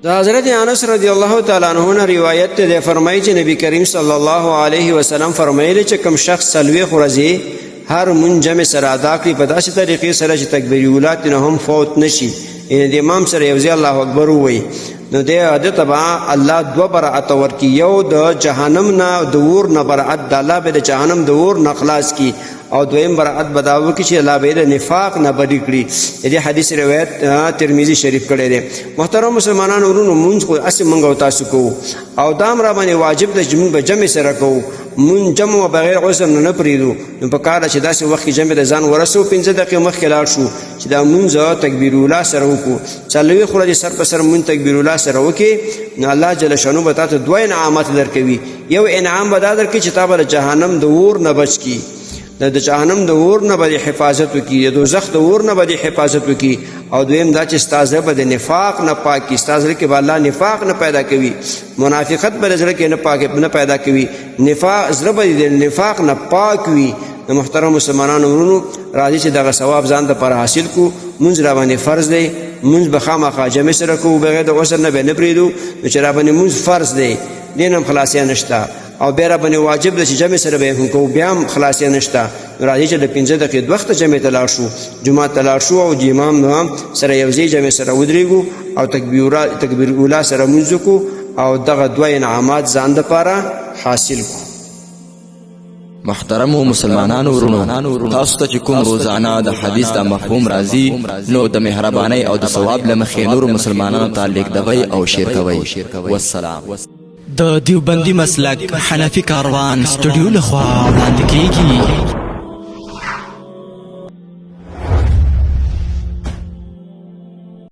دا حضرت انس رضی الله تعالی عنہ نه روایت ده، فرمایي چې نبی کریم صلی الله علیه وسلم فرمایلی چې کوم شخص سلوي خورځي هر منجم سره ادا کړي په داسې طریقې سره چې تکبیر اولاد نه هم فوت نشي، ان د امام سره یو ځای الله اکبر وایي، نو د عادت تبع الله دو برأت ورکی، یو د جهنم نه د اور نه برأت د الله به د جهنم د اور نه خلاص کی، او دویم برأت بداو کی چې الله به د نفاق نه بری کړي. دې حدیث روایت ترمذی شریف کړی دی. محترم مسلمانانو ورونو، مونږ خو اسې مونږ او تاسو کوو او دام را باندې واجب د جمع به جمع سره کوو، مون جمع بغیر عذر نه پریدو، نو په کار چې داسې وخت کې جمع د ځان ورسو 15 دقیقې مخکې لاړ شو چې دا مونږ تکبیر الله سره وکړو، څلوي خورځي سر په سر مون تکبیر الله سره وکړي، نو الله جل شانو به تاسو دوه انعامات درکوي. یو انعام به دا درکړي چې تاسو د جهنم د اور نه بچ کی، د جهنم د اور نه به حفاظت وکړي، د دوزخ د اور نه به حفاظت وکړي، او دویم دا چې ستاسو به د نفاق نه پاکي، ستاسو کې به الله نفاق نه پیدا کوي، منافقت به زړه کې نه پاک نه پیدا کوي، نفاق زړه به د نفاق نه پاک وي. محترم مسلمانانو ورونو، راځي چې دغه ثواب ځان ته پر حاصل کو. مونږ را باندې فرض دی، مونږ به خامخا جمع سره کوو، بغیر د عذر نه به نه پرېږدو، نو چې را باندې مونږ فرض دی، دین هم خلاصیا نشته، او بیا را باندې واجب ده چې جمع سره به هم کوو، بیا هم خلاصیا نشته. راځي چې د 15 دقیقې وخت جمع ته لاړ شو، جمعه ته لاړ شو، او د امام سره یو ځای جمع سره ودرېږو، او تکبیر اوله سره مونځ وکړو، او دغه دوه انعامات ځان دپاره حاصل کړو. محترمو مسلمانانو ورونو، تاسو ته چې کوم روزانه د حدیث د مفهوم راځي، نو د مهربانۍ او د ثواب له مخې نورو مسلمانانو ته لیږدوئ او شیر کوئ. والسلام. د دیوبندي مسلک حنفي کاروان سټوډیو لخوا وړاندې کیږي.